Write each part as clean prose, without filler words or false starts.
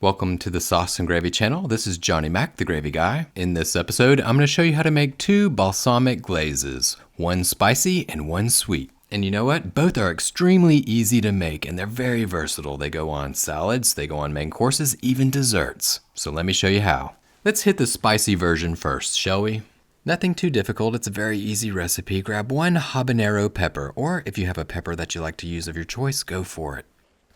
Welcome to the Sauce and Gravy channel. This is Johnny Mac, the Gravy Guy. In this episode, I'm going to show you how to make two balsamic glazes, one spicy and one sweet. And you know what? Both are extremely easy to make and they're very versatile. They go on salads, they go on main courses, even desserts. So let me show you how. Let's hit the spicy version first, shall we? Nothing too difficult, it's a very easy recipe. Grab one habanero pepper, or if you have a pepper that you like to use of your choice, go for it.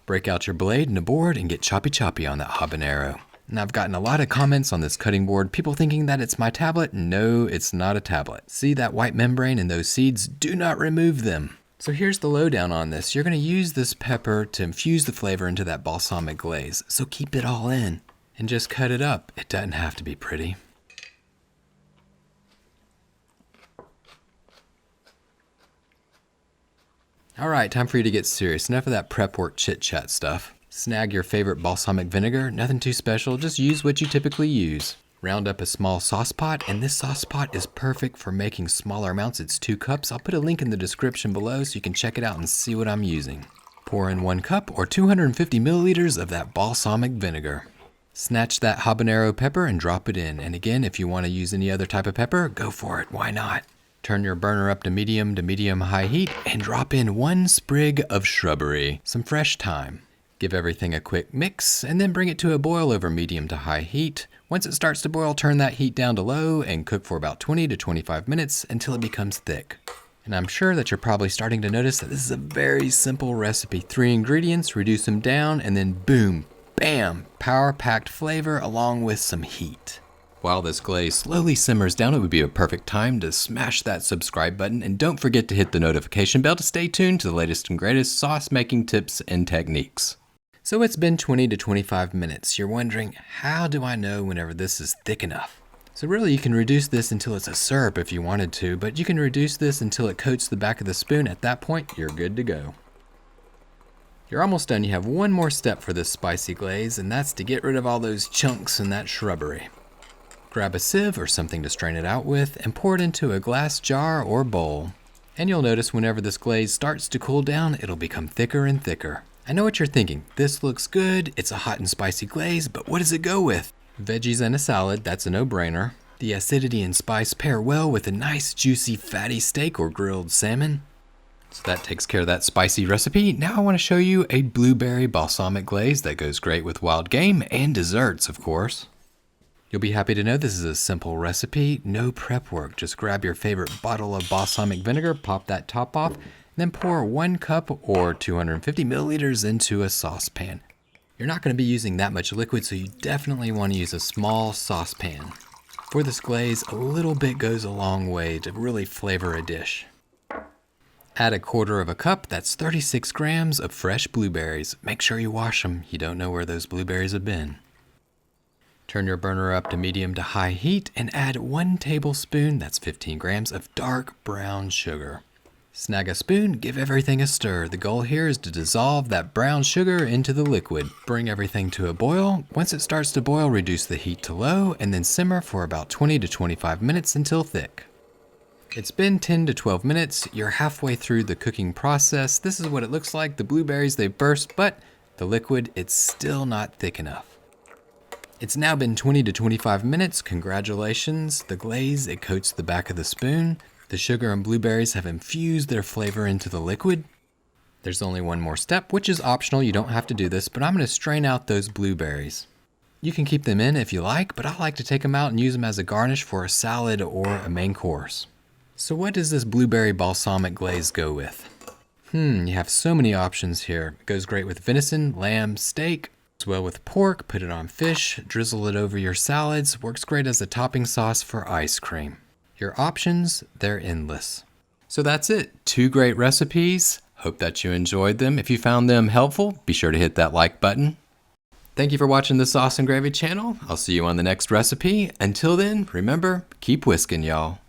Break out your blade and a board and get choppy on that habanero. And I've gotten a lot of comments on this cutting board, people thinking that it's my tablet. No, it's not a tablet. See that white membrane and those seeds? Do not remove them. So here's the lowdown on this. You're going to use this pepper to infuse the flavor into that balsamic glaze. So keep it all in and just cut it up. It doesn't have to be pretty. Alright, time for you to get serious. Enough of that prep work chit-chat stuff. Snag your favorite balsamic vinegar, nothing too special, just use what you typically use. Round up a small sauce pot, and this sauce pot is perfect for making smaller amounts. It's 2 cups. I'll put a link in the description below so you can check it out and see what I'm using. Pour in 1 cup or 250 milliliters of that balsamic vinegar. Snatch that habanero pepper and drop it in. And again, if you want to use any other type of pepper, go for it. Why not? Turn your burner up to medium-high heat and drop in 1 sprig of shrubbery, some fresh thyme. Give everything a quick mix and then bring it to a boil over medium to high heat. Once it starts to boil, turn that heat down to low and cook for about 20 to 25 minutes until it becomes thick. And I'm sure that you're probably starting to notice that this is a very simple recipe. 3 ingredients, reduce them down, and then boom, bam, power-packed flavor along with some heat. While this glaze slowly simmers down, it would be a perfect time to smash that subscribe button, and don't forget to hit the notification bell to stay tuned to the latest and greatest sauce making tips and techniques. So it's been 20 to 25 minutes. You're wondering, how do I know whenever this is thick enough? So really you can reduce this until it's a syrup if you wanted to, but you can reduce this until it coats the back of the spoon. At that point, you're good to go. You're almost done. You have one more step for this spicy glaze, and that's to get rid of all those chunks and that shrubbery. Grab a sieve or something to strain it out with and pour it into a glass jar or bowl. And you'll notice whenever this glaze starts to cool down, it'll become thicker and thicker. I know what you're thinking. This looks good. It's a hot and spicy glaze, but what does it go with? Veggies and a salad, that's a no-brainer. The acidity and spice pair well with a nice juicy fatty steak or grilled salmon. So that takes care of that spicy recipe. Now I want to show you a blueberry balsamic glaze that goes great with wild game and desserts, of course. You'll be happy to know this is a simple recipe, no prep work. Just grab your favorite bottle of balsamic vinegar, pop that top off, and then pour 1 cup or 250 milliliters into a saucepan. You're not going to be using that much liquid, so you definitely want to use a small saucepan. For this glaze, a little bit goes a long way to really flavor a dish. Add 1/4 cup, that's 36 grams of fresh blueberries. Make sure you wash them, you don't know where those blueberries have been. Turn your burner up to medium to high heat and add 1 tablespoon, that's 15 grams, of dark brown sugar. Snag a spoon, give everything a stir. The goal here is to dissolve that brown sugar into the liquid. Bring everything to a boil. Once it starts to boil, reduce the heat to low and then simmer for about 20 to 25 minutes until thick. It's been 10 to 12 minutes. You're halfway through the cooking process. This is what it looks like. The blueberries, they burst, but the liquid, it's still not thick enough. It's now been 20 to 25 minutes. Congratulations. The glaze, it coats the back of the spoon. The sugar and blueberries have infused their flavor into the liquid. There's only one more step, which is optional. You don't have to do this, but I'm going to strain out those blueberries. You can keep them in if you like, but I like to take them out and use them as a garnish for a salad or a main course. So what does this blueberry balsamic glaze go with? You have so many options here. It goes great with venison, lamb, steak. As well with pork, put it on fish, drizzle it over your salads, works great as a topping sauce for ice cream. Your options, they're endless. So that's it, 2 great recipes. Hope that you enjoyed them. If you found them helpful, be sure to hit that like button. Thank you for watching the Sauce and Gravy channel. I'll see you on the next recipe. Until then, remember, keep whisking, y'all.